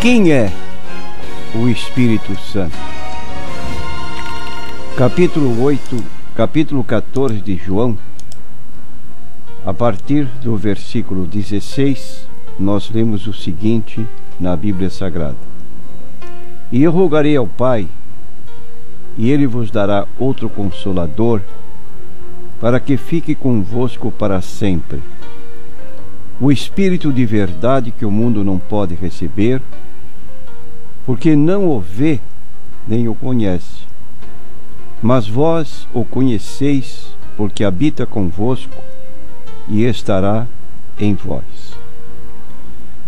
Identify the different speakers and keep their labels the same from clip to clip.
Speaker 1: Quem é o Espírito Santo? Capítulo 14 de João, a partir do versículo 16, nós lemos o seguinte na Bíblia Sagrada: E eu rogarei ao Pai, e Ele vos dará outro Consolador, para que fique convosco para sempre. O Espírito de verdade que o mundo não pode receber, porque não o vê nem o conhece. Mas vós o conheceis, porque habita convosco e estará em vós.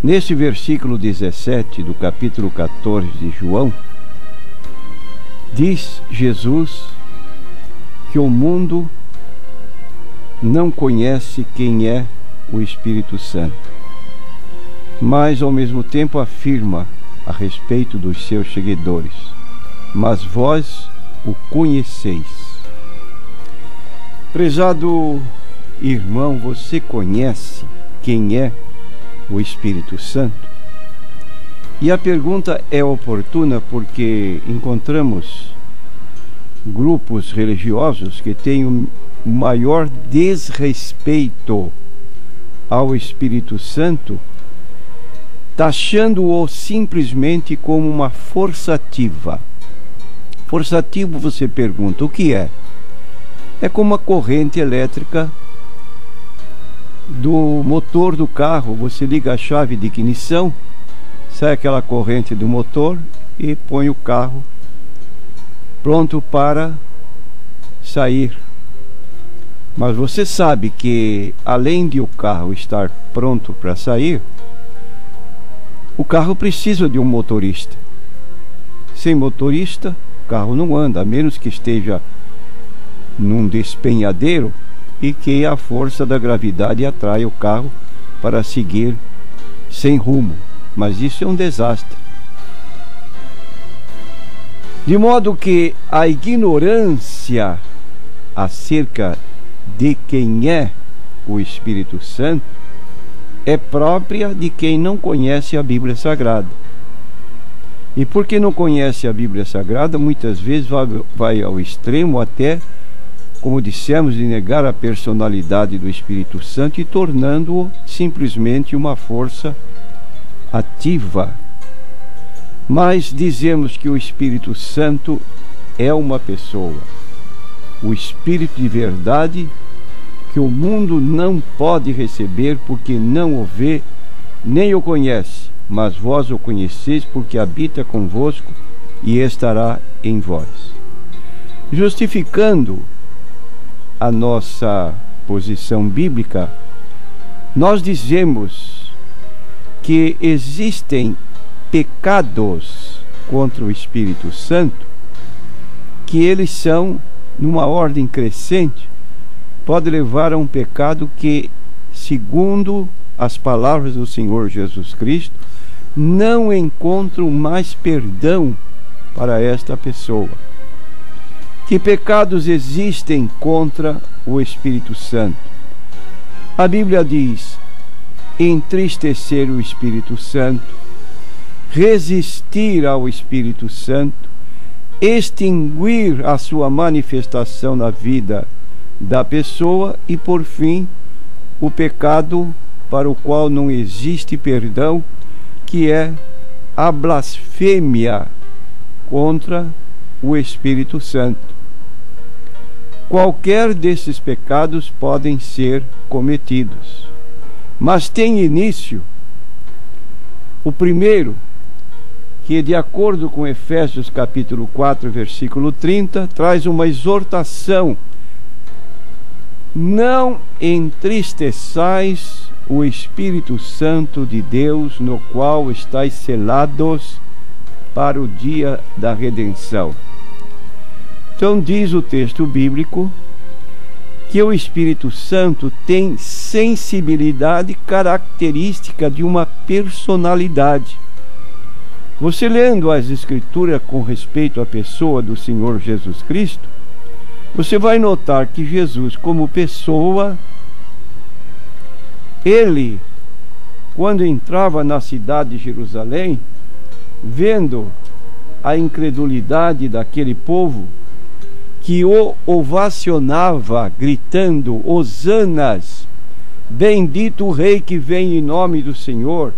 Speaker 1: Neste versículo 17 do capítulo 14 de João, diz Jesus que o mundo não conhece quem é o Espírito Santo, mas ao mesmo tempo afirma a respeito dos seus seguidores: mas vós o conheceis. Prezado irmão, você conhece quem é o Espírito Santo? E a pergunta é oportuna porque encontramos grupos religiosos que têm o maior desrespeito ao Espírito Santo, taxando-o simplesmente como uma forçativa. Forçativo, você pergunta, o que é? É como a corrente elétrica do motor do carro. Você liga a chave de ignição, sai aquela corrente do motor e põe o carro pronto para sair. Mas você sabe que, além de o carro estar pronto para sair, o carro precisa de um motorista. Sem motorista, o carro não anda, a menos que esteja num despenhadeiro e que a força da gravidade atrai o carro para seguir sem rumo. Mas isso é um desastre. De modo que a ignorância acerca de quem é o Espírito Santo é própria de quem não conhece a Bíblia Sagrada. E porque não conhece a Bíblia Sagrada, muitas vezes vai ao extremo até, como dissemos, de negar a personalidade do Espírito Santo e tornando-o simplesmente uma força ativa. Mas dizemos que o Espírito Santo é uma pessoa, o Espírito de verdade que o mundo não pode receber porque não o vê nem o conhece, mas vós o conheceis porque habita convosco e estará em vós. Justificando a nossa posição bíblica, nós dizemos que existem pecados contra o Espírito Santo, que eles são, numa ordem crescente, pode levar a um pecado que, segundo as palavras do Senhor Jesus Cristo, não encontram mais perdão para esta pessoa. Que pecados existem contra o Espírito Santo? A Bíblia diz: entristecer o Espírito Santo, resistir ao Espírito Santo, extinguir a sua manifestação na vida da pessoa e, por fim, o pecado para o qual não existe perdão, que é a blasfêmia contra o Espírito Santo. Qualquer desses pecados podem ser cometidos, mas tem início o primeiro, que, de acordo com Efésios capítulo 4, versículo 30, traz uma exortação: não entristeçais o Espírito Santo de Deus, no qual estáis selados para o dia da redenção. Então diz o texto bíblico que o Espírito Santo tem sensibilidade característica de uma personalidade. Você lendo as Escrituras com respeito à pessoa do Senhor Jesus Cristo, você vai notar que Jesus, como pessoa, ele, quando entrava na cidade de Jerusalém, vendo a incredulidade daquele povo que o ovacionava, gritando: Hosanas, bendito o rei que vem em nome do Senhor.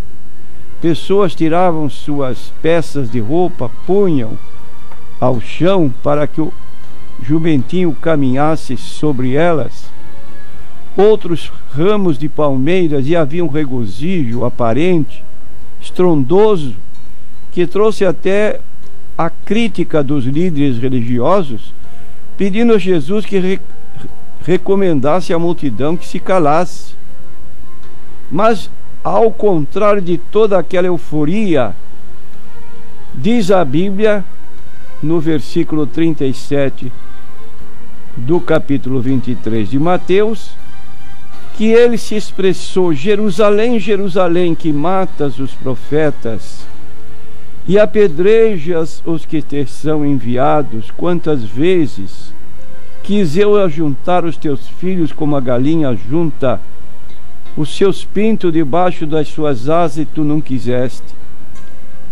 Speaker 1: Pessoas tiravam suas peças de roupa, punham ao chão para que o jumentinho caminhasse sobre elas. Outros ramos de palmeiras, e havia um regozijo aparente, estrondoso, que trouxe até a crítica dos líderes religiosos, pedindo a Jesus que recomendasse à multidão que se calasse. Mas, ao contrário de toda aquela euforia, diz a Bíblia, no versículo 37 do capítulo 23 de Mateus, que ele se expressou: Jerusalém, Jerusalém, que matas os profetas e apedrejas os que te são enviados, quantas vezes quis eu ajuntar os teus filhos como a galinha junta os seus pintos debaixo das suas asas, e tu não quiseste.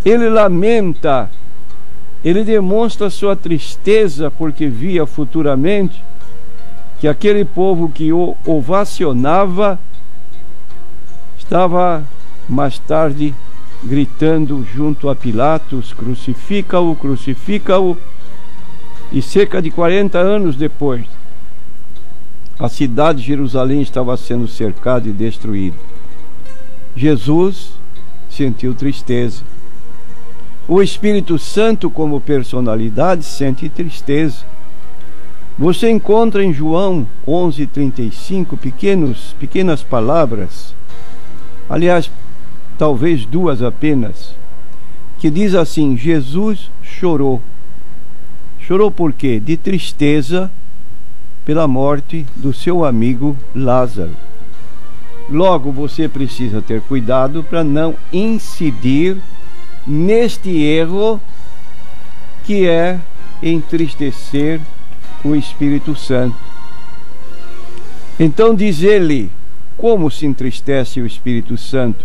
Speaker 1: Ele lamenta, ele demonstra sua tristeza, porque via futuramente que aquele povo que o ovacionava estava mais tarde gritando junto a Pilatos: crucifica-o, crucifica-o. E cerca de 40 anos depois, a cidade de Jerusalém estava sendo cercada e destruída. Jesus sentiu tristeza. O Espírito Santo, como personalidade, sente tristeza. Você encontra em João 11:35 pequenas palavras, aliás, talvez duas apenas, que diz assim: Jesus chorou. Chorou por quê? De tristeza pela morte do seu amigo Lázaro. Logo, você precisa ter cuidado para não incidir neste erro, que é entristecer o Espírito Santo. Então diz ele: como se entristece o Espírito Santo?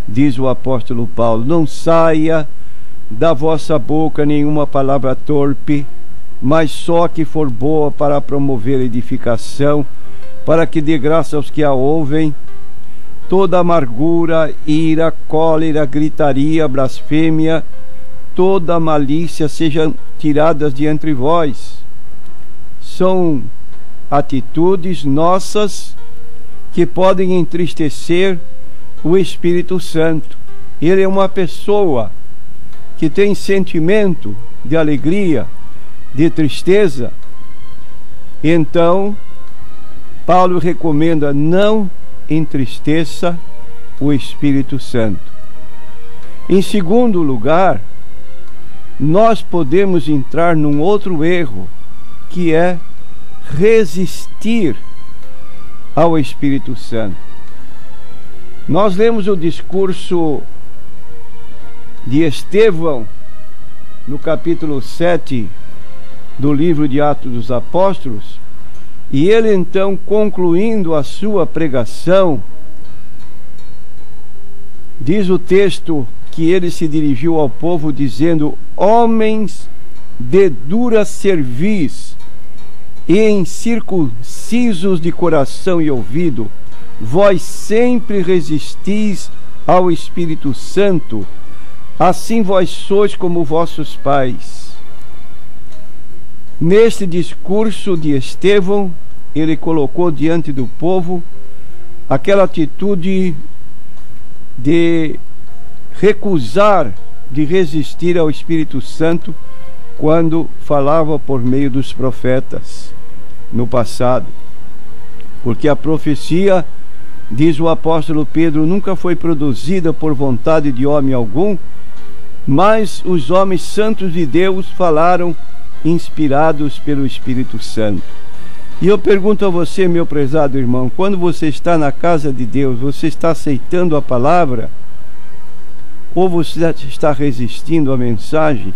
Speaker 1: Diz o apóstolo Paulo: não saia da vossa boca nenhuma palavra torpe, mas só que for boa para promover edificação, para que dê graça aos que a ouvem. Toda amargura, ira, cólera, gritaria, blasfêmia, toda malícia sejam tiradas de entre vós. São atitudes nossas que podem entristecer o Espírito Santo. Ele é uma pessoa que tem sentimento de alegria, de tristeza. Então, Paulo recomenda: não entristeça o Espírito Santo. Em segundo lugar, nós podemos entrar num outro erro, que é resistir ao Espírito Santo. Nós lemos o discurso de Estevão no capítulo 7 do livro de Atos dos Apóstolos, e ele então, concluindo a sua pregação, diz o texto que ele se dirigiu ao povo dizendo: homens de dura cerviz e incircuncisos de coração e ouvido, vós sempre resistis ao Espírito Santo, assim vós sois como vossos pais. Neste discurso de Estevão, ele colocou diante do povo aquela atitude de recusar, de resistir ao Espírito Santo quando falava por meio dos profetas no passado. Porque a profecia, diz o apóstolo Pedro, nunca foi produzida por vontade de homem algum, mas os homens santos de Deus falaram inspirados pelo Espírito Santo. E eu pergunto a você, meu prezado irmão, quando você está na casa de Deus, você está aceitando a palavra? Ou você está resistindo à mensagem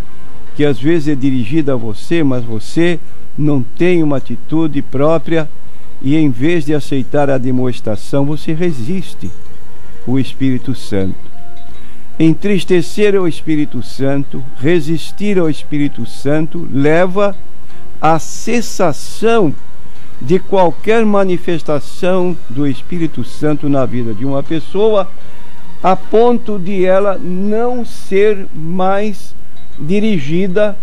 Speaker 1: que às vezes é dirigida a você, mas você não tem uma atitude própria, e em vez de aceitar a demonstração, você resiste o Espírito Santo? Entristecer o Espírito Santo, resistir ao Espírito Santo, leva à cessação de qualquer manifestação do Espírito Santo na vida de uma pessoa, a ponto de ela não ser mais dirigida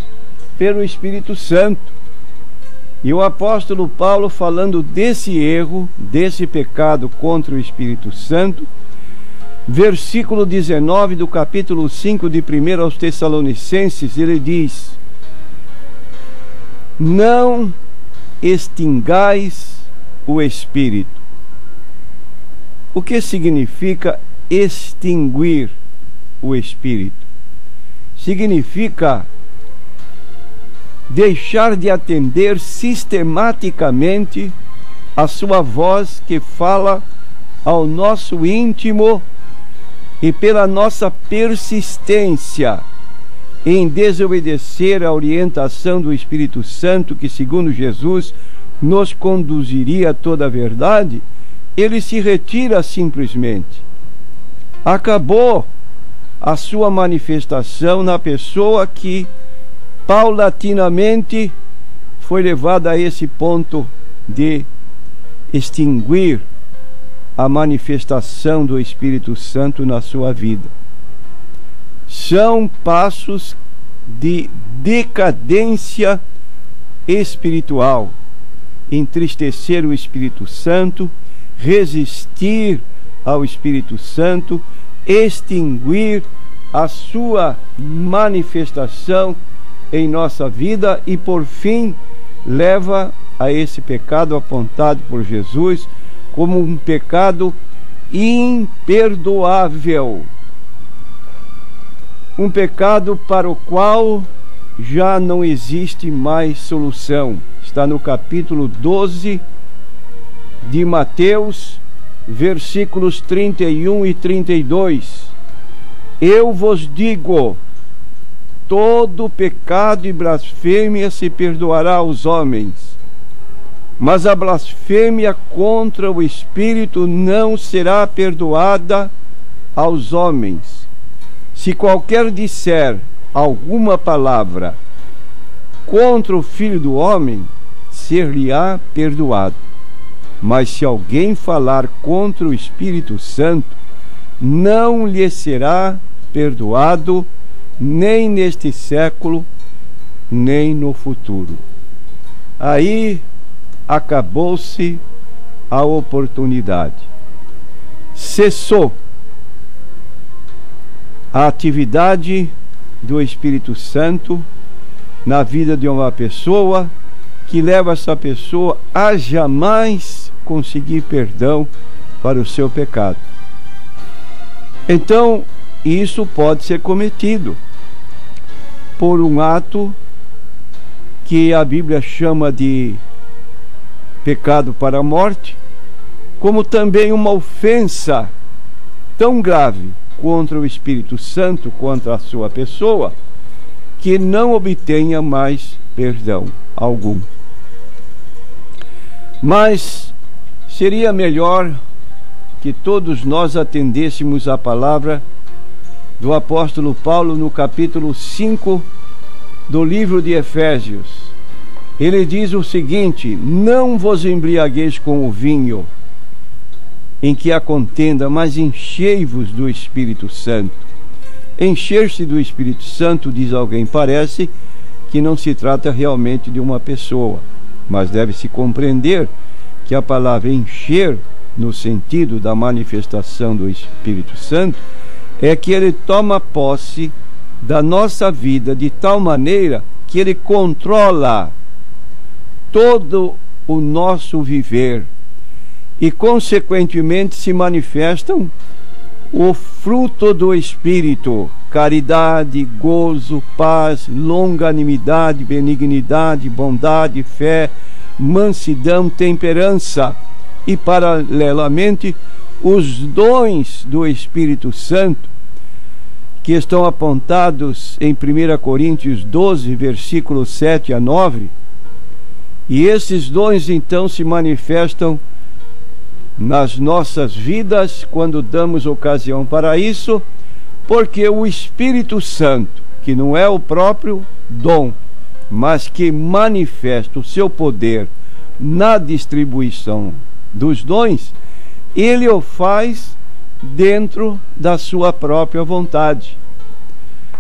Speaker 1: pelo Espírito Santo. E o apóstolo Paulo, falando desse erro, desse pecado contra o Espírito Santo, versículo 19 do capítulo 5 de 1 aos Tessalonicenses, ele diz: não extingais o Espírito. O que significa extinguir o Espírito? Significa deixar de atender sistematicamente a sua voz que fala ao nosso íntimo, e pela nossa persistência em desobedecer à orientação do Espírito Santo, que segundo Jesus nos conduziria a toda a verdade, ele se retira simplesmente. Acabou a sua manifestação na pessoa que paulatinamente foi levada a esse ponto de extinguir a manifestação do Espírito Santo na sua vida. São passos de decadência espiritual. Entristecer o Espírito Santo, resistir ao Espírito Santo, extinguir a sua manifestação em nossa vida e, por fim, leva a esse pecado apontado por Jesus como um pecado imperdoável. Um pecado para o qual já não existe mais solução. Está no capítulo 12 de Mateus, versículos 31 e 32. Eu vos digo, todo pecado e blasfêmia se perdoará aos homens, mas a blasfêmia contra o Espírito não será perdoada aos homens. Se qualquer disser alguma palavra contra o Filho do Homem, ser-lhe-á perdoado. Mas se alguém falar contra o Espírito Santo, não lhe será perdoado, nem neste século, nem no futuro. Aí acabou-se a oportunidade. Cessou a atividade do Espírito Santo na vida de uma pessoa, que leva essa pessoa a jamais conseguir perdão para o seu pecado. Então, isso pode ser cometido por um ato que a Bíblia chama de pecado para a morte, como também uma ofensa tão grave contra o Espírito Santo, contra a sua pessoa, que não obtenha mais perdão algum. Mas seria melhor que todos nós atendêssemos a palavra do apóstolo Paulo no capítulo 5 do livro de Efésios. Ele diz o seguinte: não vos embriagueis com o vinho em que há contenda, mas enchei-vos do Espírito Santo. Encher-se do Espírito Santo, diz alguém, parece que não se trata realmente de uma pessoa, mas deve-se compreender que a palavra encher, no sentido da manifestação do Espírito Santo, é que ele toma posse da nossa vida de tal maneira que ele controla todo o nosso viver e, consequentemente, se manifestam o fruto do Espírito: caridade, gozo, paz, longanimidade, benignidade, bondade, fé, mansidão, temperança. E, paralelamente, os dons do Espírito Santo, que estão apontados em 1 Coríntios 12, versículos 7 a 9, e esses dons então se manifestam nas nossas vidas quando damos ocasião para isso, Porque o Espírito Santo, que não é o próprio dom, mas que manifesta o seu poder na distribuição dos dons, ele o faz dentro da sua própria vontade.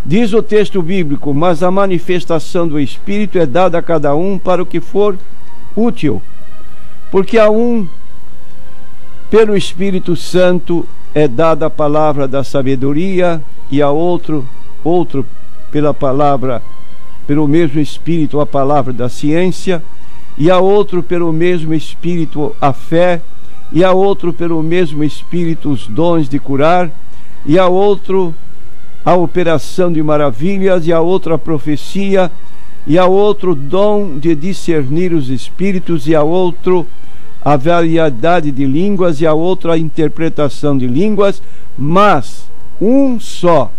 Speaker 1: Diz o texto bíblico: mas a manifestação do Espírito é dada a cada um para o que for útil. Porque a um, pelo Espírito Santo, é dada a palavra da sabedoria, e a outro pelo mesmo Espírito, a palavra da ciência, e a outro pelo mesmo Espírito a fé, e a outro pelo mesmo Espírito os dons de curar, e a outro a operação de maravilhas, e a outra a profecia, e a outro dom de discernir os espíritos, e a outro a variedade de línguas, e a outra a interpretação de línguas, mas um só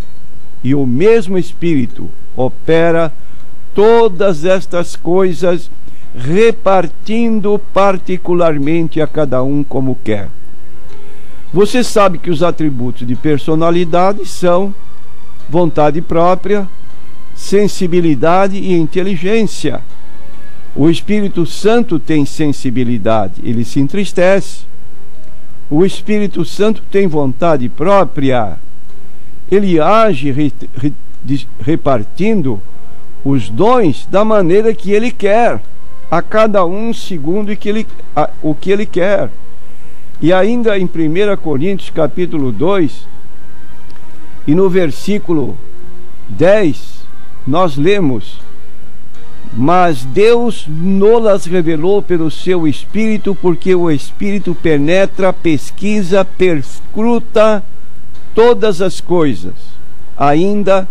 Speaker 1: e o mesmo Espírito opera todas estas coisas, repartindo particularmente a cada um como quer. Você sabe que os atributos de personalidade são vontade própria, sensibilidade e inteligência. O Espírito Santo tem sensibilidade, ele se entristece. O Espírito Santo tem vontade própria, ele age repartindo os dons da maneira que ele quer, a cada um segundo o que ele quer. E ainda em 1 Coríntios capítulo 2, e no versículo 10, nós lemos: mas Deus nos revelou pelo seu Espírito, porque o Espírito penetra, pesquisa, perscruta todas as coisas, ainda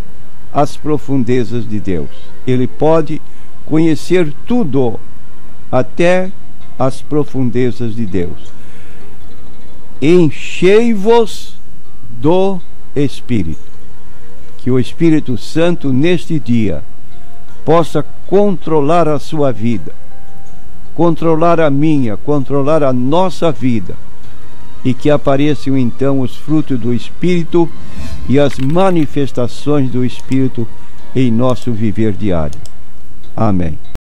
Speaker 1: as profundezas de Deus. Ele pode conhecer tudo, até as profundezas de Deus. Enchei-vos do Espírito. Que o Espírito Santo neste dia possa controlar a sua vida, controlar a minha, controlar a nossa vida, e que apareçam então os frutos do Espírito e as manifestações do Espírito em nosso viver diário. Amém.